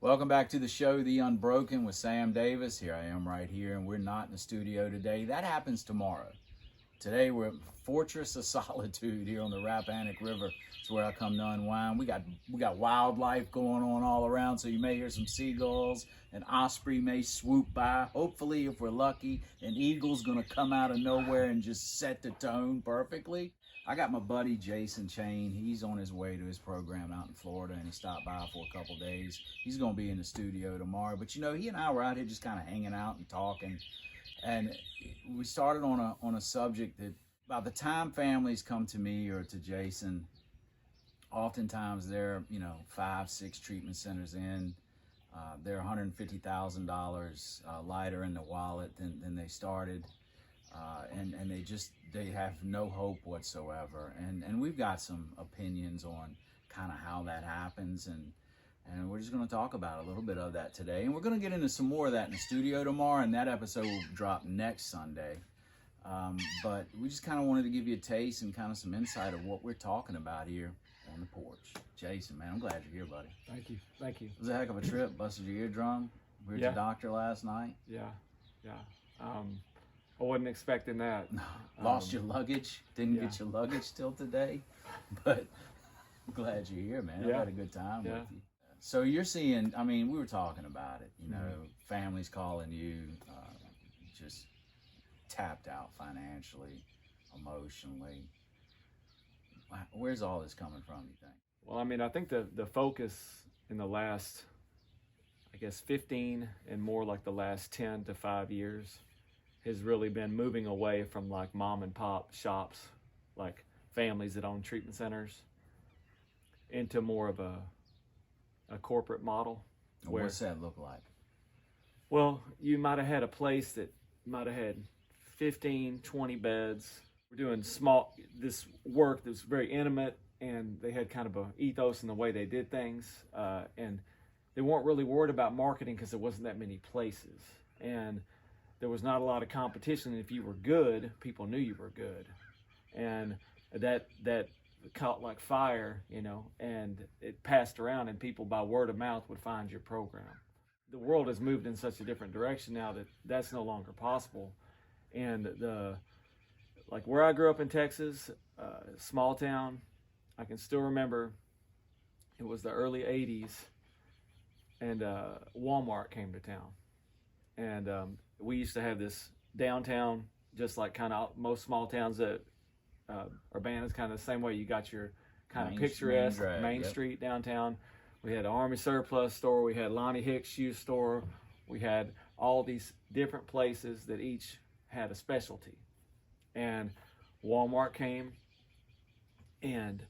Welcome back to the show, The Unbroken with Sam Davis. Here I am right here, and we're not in the studio today. That happens tomorrow. Today we're at Fortress of Solitude here on the Rappahannock River. It's where I come to unwind. We got wildlife going on all around, so you may hear some seagulls. An osprey may swoop by. Hopefully, if we're lucky, an eagle's gonna come out of nowhere and just set the tone perfectly. I got my buddy Jason Chain. He's on his way to his program out in Florida, and he stopped by for a couple days. He's going to be in the studio tomorrow. But you know, he and I were out here just kind of hanging out and talking, and we started on a subject that by the time families come to me or to Jason, oftentimes they're 5-6 treatment centers in. They're $150,000 lighter in the wallet than they started. And they have no hope whatsoever. And we've got some opinions on kind of how that happens, and we're just going to talk about a little bit of that today. And we're going to get into some more of that in the studio tomorrow, and that episode will drop next Sunday. But we just kind of wanted to give you a taste and kind of some insight of what we're talking about here on the porch. Jason, man, I'm glad you're here, buddy. Thank you. It was a heck of a trip. Busted your eardrum. We were at the doctor last night. Yeah. I wasn't expecting that. Lost your luggage. Didn't get your luggage till today. But I'm glad you're here, man. I had a good time with you. So you're seeing, we were talking about it, families calling you just tapped out financially, emotionally. Where's all this coming from, you think? Well, I think the focus in the last, 15 and more like the last 10 to 5 years has really been moving away from like mom and pop shops, like families that own treatment centers, into more of a corporate model. What's that look like? Well, you might have had a place that might have had 15, 20 beds. We're doing this work that's very intimate, and they had kind of a ethos in the way they did things, and they weren't really worried about marketing because there wasn't that many places, and there was not a lot of competition. If you were good, people knew you were good, and that caught like fire, and it passed around, and people by word of mouth would find your program. The world has moved in such a different direction now that that's no longer possible, and like where I grew up in Texas, small town, I can still remember it was the early 80s, and Walmart came to town, and we used to have this downtown, just like kind of most small towns that Urbana's kind of the same way. You got your kind of picturesque Main Street downtown. We had an Army Surplus store. We had Lonnie Hicks shoe store. We had all these different places that each had a specialty. And Walmart came, and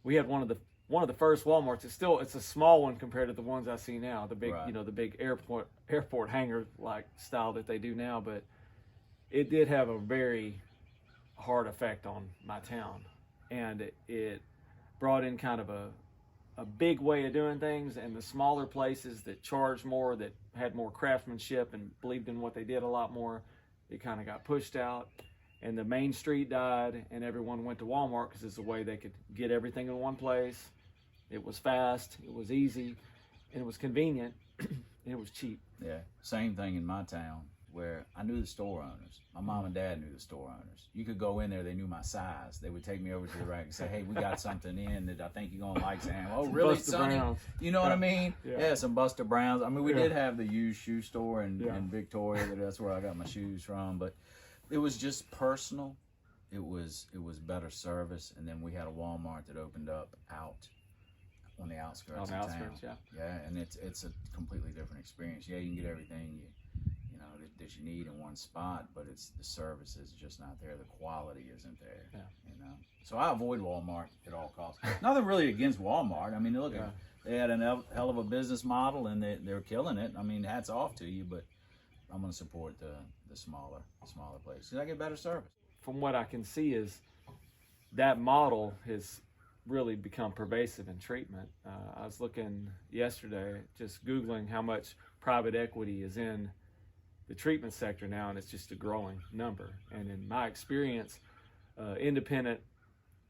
we had one of the first Walmarts. It's a small one compared to the ones I see now. The big, the big airport hangar like style that they do now. But it did have a very hard effect on my town, and it brought in kind of a big way of doing things, and the smaller places that charged more, that had more craftsmanship and believed in what they did a lot more, it kind of got pushed out. And the Main Street died, and everyone went to Walmart because it's the way they could get everything in one place. It was fast, it was easy, and it was convenient, and it was cheap. Yeah, same thing in my town, where I knew the store owners. My mom and dad knew the store owners. You could go in there, they knew my size. They would take me over to the rack and say, hey, we got something in that I think you're gonna like, Sam. Oh, really, Buster Sonny? Browns. You know what I mean? Yeah, some Buster Browns. We did have the used shoe store in Victoria. That's where I got my shoes from. But it was just personal. It was better service. And then we had a Walmart that opened up out on the outskirts of town. Yeah, and it's a completely different experience. Yeah, you can get everything that you need in one spot, but it's the service is just not there. The quality isn't there. Yeah. So I avoid Walmart at all costs. Nothing really against Walmart. Look, they had a hell of a business model, and they're killing it. Hats off to you, but I'm going to support the smaller places because I get better service. From what I can see is that model has really become pervasive in treatment. I was looking yesterday, just Googling how much private equity is in the treatment sector now, and it's just a growing number. And in my experience, independent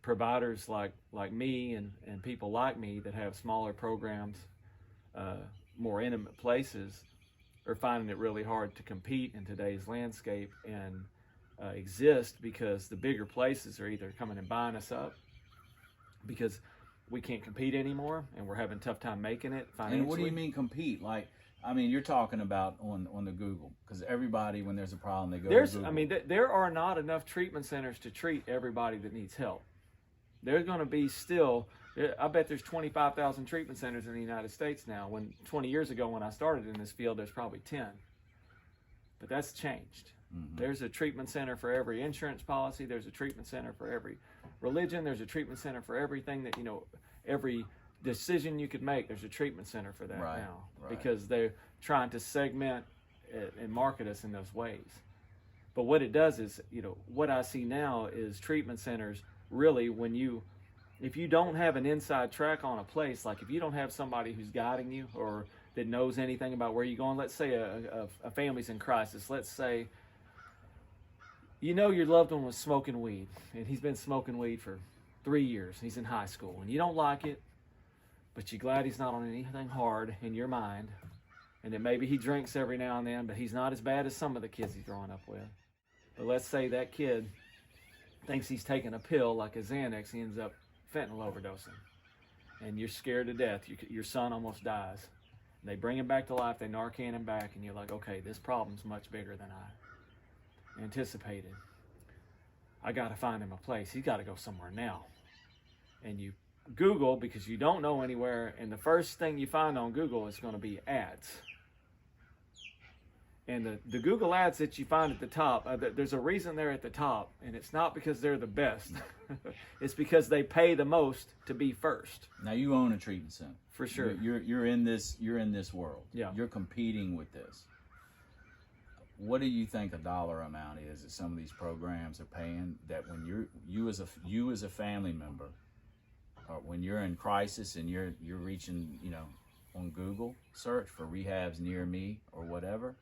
providers like me and people like me that have smaller programs, more intimate places are finding it really hard to compete in today's landscape and exist, because the bigger places are either coming and buying us up because we can't compete anymore and we're having a tough time making it financially. And what do you mean compete? Like, I mean, you're talking about on the Google, because everybody, when there's a problem, they go to Google. I mean, there are not enough treatment centers to treat everybody that needs help. There's going to be still, I bet there's 25,000 treatment centers in the United States now. When 20 years ago when I started in this field, there's probably 10. But that's changed. Mm-hmm. There's a treatment center for every insurance policy. There's a treatment center for every religion. There's a treatment center for everything that, every decision you could make. There's a treatment center for that now, because they're trying to segment and market us in those ways. But what it does is, what I see now is treatment centers really, if you don't have an inside track on a place, like if you don't have somebody who's guiding you or that knows anything about where you're going, let's say a family's in crisis. Let's say your loved one was smoking weed, and he's been smoking weed for 3 years. He's in high school, and you don't like it, but you're glad he's not on anything hard in your mind, and that maybe he drinks every now and then, but he's not as bad as some of the kids he's growing up with. But let's say that kid thinks he's taking a pill like a Xanax, he ends up fentanyl overdosing, and you're scared to death. Your son almost dies. They bring him back to life, they Narcan him back, and you're like, okay, this problem's much bigger than I anticipated. I got to find him a place. He's got to go somewhere now. And you Google, because you don't know anywhere, and the first thing you find on Google is going to be ads. And the Google ads that you find at the top, there's a reason they're at the top, and it's not because they're the best. It's because they pay the most to be first. Now you own a treatment center. For sure. You're in this world. Yeah. You're competing with this. What do you think a dollar amount is that some of these programs are paying, that when you as a family member, or when you're in crisis and you're reaching, on Google search for rehabs near me or whatever,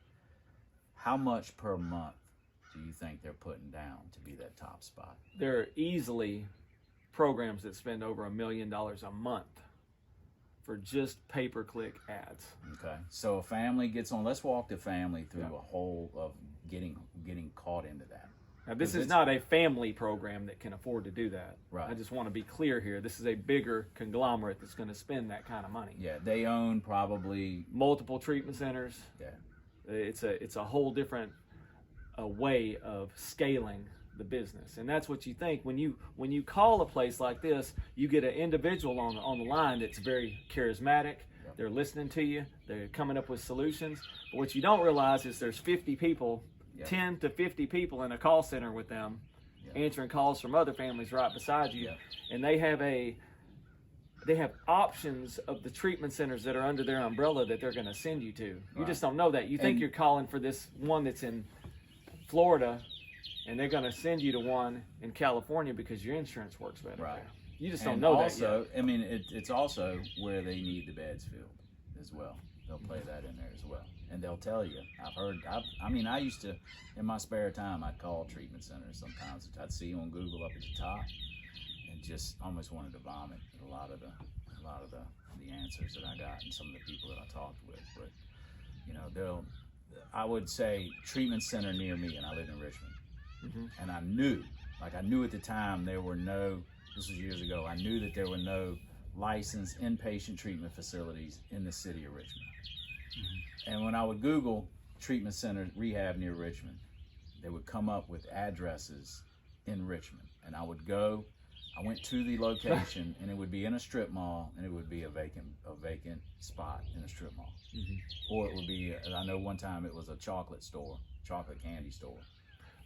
how much per month do you think they're putting down to be that top spot? There are easily programs that spend over $1 million a month for just pay-per-click ads. Okay, so a family gets on. Let's walk the family through a whole of getting caught into that. Now, this is not a family program that can afford to do that. Right. I just want to be clear here. This is a bigger conglomerate that's going to spend that kind of money. Yeah, they own probably multiple treatment centers. Yeah, it's a whole different way of scaling the business, and that's what you think when you call a place like this. You get an individual on the line that's very charismatic. Yep. They're listening to you. They're coming up with solutions. But what you don't realize is there's 50 people. Yep. 10 to 50 people in a call center with them, answering calls from other families right beside you, and they have options of the treatment centers that are under their umbrella that they're going to send you to. You just don't know that. You think you're calling for this one that's in Florida, and they're going to send you to one in California because your insurance works better. Right. You just don't know that yet. I mean, it's also where they need the beds filled as well. They'll play that in there as well. And they'll tell you. I used to, in my spare time, I'd call treatment centers sometimes. I'd see on Google up at the top and just almost wanted to vomit at a lot of the answers that I got and some of the people that I talked with. But, I would say treatment center near me, and I live in Richmond. Mm-hmm. And I knew at the time this was years ago, I knew that there were no licensed inpatient treatment facilities in the city of Richmond. Mm-hmm. And when I would Google treatment center rehab near Richmond, they would come up with addresses in Richmond. And I went to the location, and it would be in a strip mall, and it would be a vacant spot in a strip mall. Mm-hmm. Or it would be, I know one time it was a chocolate candy store.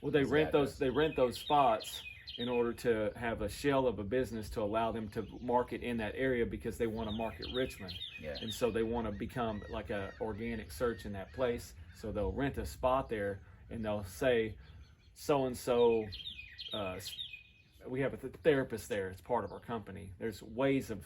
Well, they rent those spots in order to have a shell of a business to allow them to market in that area, because they want to market Richmond. Yeah. And so they want to become like a organic search in that place. So they'll rent a spot there, and they'll say, so-and-so, we have a therapist there. It's part of our company. There's ways of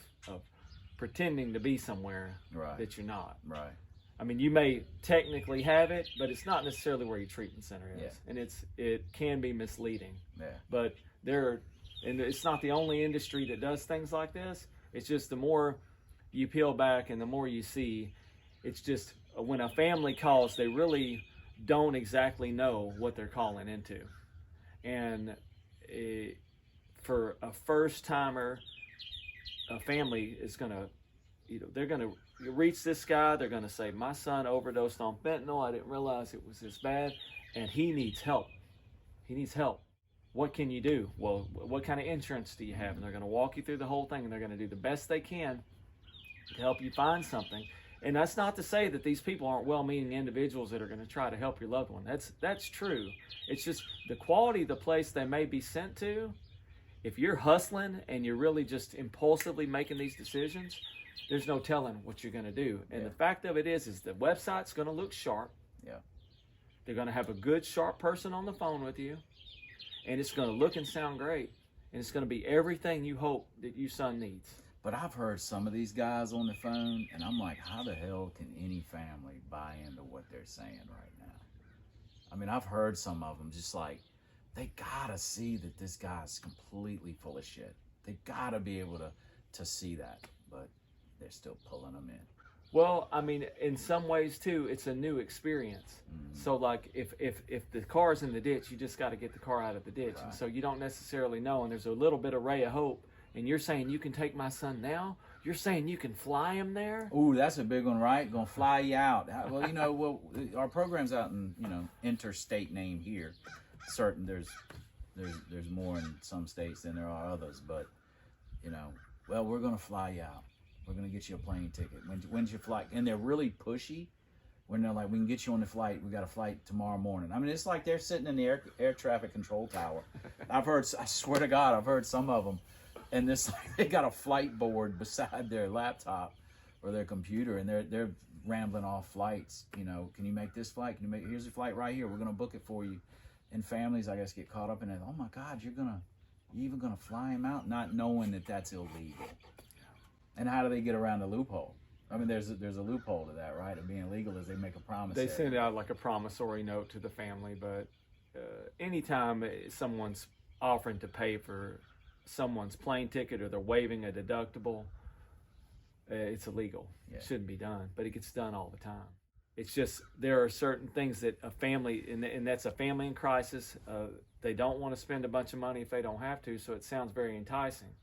pretending to be somewhere that you're not. Right. I mean, you may technically have it, but it's not necessarily where your treatment center is. Yeah. And it can be misleading. Yeah. But and it's not the only industry that does things like this. It's just the more you peel back and the more you see, It's just when a family calls, they really don't exactly know what they're calling into. And for a first timer, a family is going to, they're going to reach this guy. They're going to say, my son overdosed on fentanyl. I didn't realize it was this bad. And he needs help. He needs help. What can you do? Well, what kind of insurance do you have? And they're going to walk you through the whole thing, and they're going to do the best they can to help you find something. And that's not to say that these people aren't well-meaning individuals that are going to try to help your loved one. That's true. It's just the quality of the place they may be sent to. If you're hustling and you're really just impulsively making these decisions, there's no telling what you're going to do. And the fact of it is the website's going to look sharp. Yeah. They're going to have a good, sharp person on the phone with you. And it's going to look and sound great. And it's going to be everything you hope that your son needs. But I've heard some of these guys on the phone, and I'm like, how the hell can any family buy into what they're saying right now? I mean, I've heard some of them just like, they gotta see that this guy's completely full of shit. They gotta be able to see that, but they're still pulling them in. Well, I mean, in some ways too, it's a new experience. So like if the car's in the ditch, you just got to get the car out of the ditch. Right. And so you don't necessarily know, and there's a little bit of ray of hope. And you're saying you can take my son now? You're saying you can fly him there? Ooh, that's a big one, right? Gonna fly you out. Well, our program's out in, interstate name here. Certain there's more in some states than there are others, but we're gonna fly you out. We're gonna get you a plane ticket. When's your flight? And they're really pushy when they're like, we can get you on the flight. We got a flight tomorrow morning. I mean, it's like they're sitting in the air traffic control tower. I swear to God, I've heard some of them. And they got a flight board beside their laptop or their computer, and they're rambling off flights. Can you make this flight? Here's your flight right here. We're gonna book it for you. And families, I guess, get caught up in it. Oh my God, you even gonna fly him out, not knowing that that's illegal. And how do they get around the loophole? I mean, there's a loophole to that, right? Of being illegal is they make a promise. They send out like a promissory note to the family, but anytime someone's offering to pay for someone's plane ticket or they're waiving a deductible, it's illegal. Yeah. It shouldn't be done, but it gets done all the time. It's just there are certain things that a family, and that's a family in crisis, they don't want to spend a bunch of money if they don't have to, so it sounds very enticing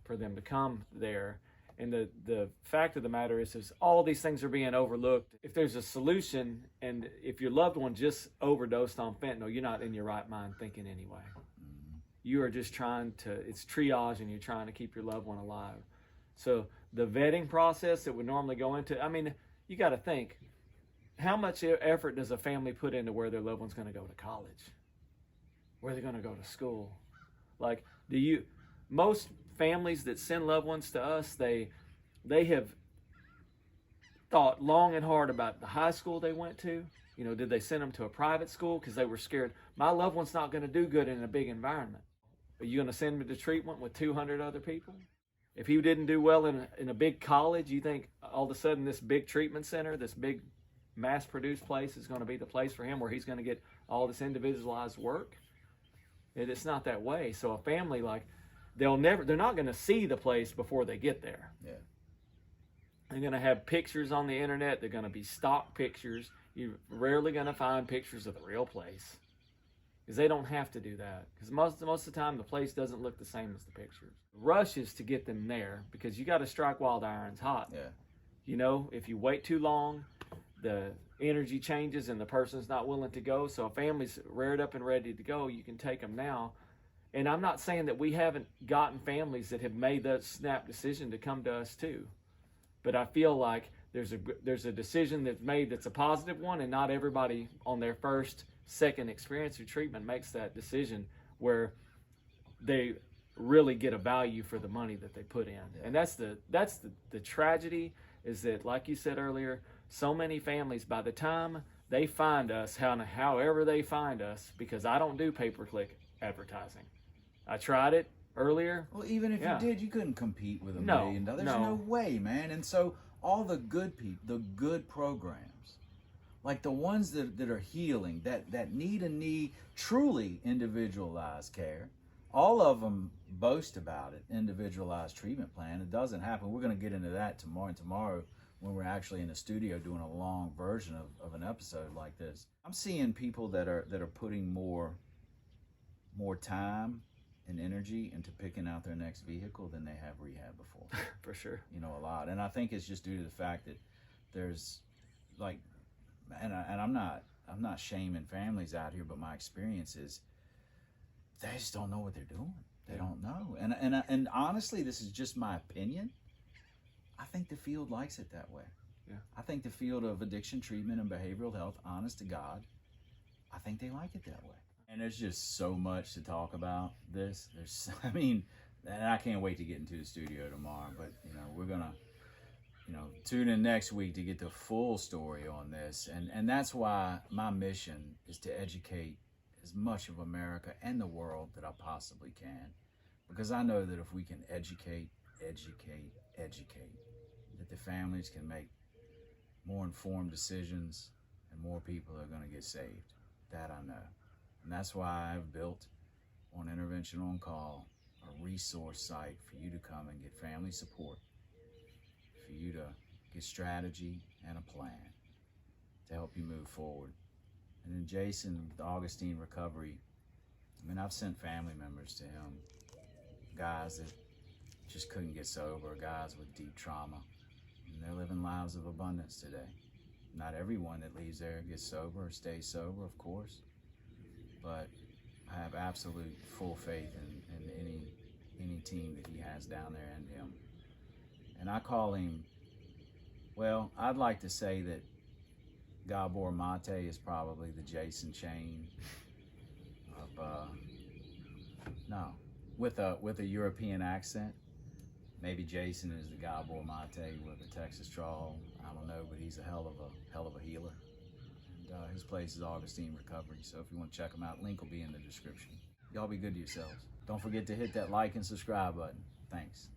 for them to come there. And the fact of the matter is all these things are being overlooked. If there's a solution, and if your loved one just overdosed on fentanyl, you're not in your right mind thinking anyway. You are just it's triage, and you're trying to keep your loved one alive. So the vetting process that would normally go into, I mean, you got to think, how much effort does a family put into where their loved one's going to go to college? Where they're going to go to school? Like, most families that send loved ones to us, they have thought long and hard about the high school they went to. Did they send them to a private school because they were scared, my loved one's not going to do good in a big environment? Are you going to send him to treatment with 200 other people? If he didn't do well in a big college, you think all of a sudden this big treatment center, this big mass-produced place is going to be the place for him where he's going to get all this individualized work? It's not that way. So a family, like, they're not going to see the place before they get there. Yeah. They're going to have pictures on the internet. They're going to be stock pictures. You're rarely going to find pictures of the real place, because they don't have to do that. Because most of the time, the place doesn't look the same as the pictures. The rush is to get them there, because you got to strike while the iron's hot. Yeah. If you wait too long, the energy changes and the person's not willing to go. So a family's reared up and ready to go, you can take them now. And I'm not saying that we haven't gotten families that have made that snap decision to come to us too. But I feel like there's a decision that's made that's a positive one, and not everybody on their first, second experience of treatment makes that decision where they really get a value for the money that they put in. Yeah. And that's the tragedy, is that, like you said earlier, so many families, by the time they find us, however they find us, because I don't do pay-per-click advertising. I tried it earlier. Well, even if you did, you couldn't compete with $1 million. There's no no way, man. And so all the good people, the good programs, like the ones that are healing, that need truly individualized care, all of them boast about it, individualized treatment plan. It doesn't happen. We're going to get into that tomorrow. when we're actually in the studio doing a long version of an episode like this. I'm seeing people that are putting more time and energy into picking out their next vehicle than they have rehab before. For sure. You know, a lot. And I think it's just due to the fact that there's like, and I'm not shaming families out here, but my experience is they just don't know what they're doing. They don't know. And honestly, this is just my opinion. I think the field likes it that way. Yeah. I think the field of addiction treatment and behavioral health, honest to God, I think they like it that way. And there's just so much to talk about this. I mean, and I can't wait to get into the studio tomorrow, but you know, we're gonna, you know, tune in next week to get the full story on this. And that's why my mission is to educate as much of America and the world that I possibly can. Because I know that if we can educate, that the families can make more informed decisions and more people are gonna get saved. That I know. And that's why I've built on Intervention on Call a resource site for you to come and get family support, for you to get strategy and a plan to help you move forward. And then Jason, with Augustine Recovery, I mean, I've sent family members to him, guys that just couldn't get sober, guys with deep trauma, and they're living lives of abundance today. Not everyone that leaves there gets sober or stays sober, of course, but I have absolute full faith in any team that he has down there and him. And I call him, well, I'd like to say that Gabor Mate is probably the Jason Chain of, no, with a European accent. Maybe Jason is the Gabor Mate with a Texas drawl. I don't know, but he's a hell of a healer. And his place is Augustine Recovery. So if you want to check him out, link will be in the description. Y'all be good to yourselves. Don't forget to hit that like and subscribe button. Thanks.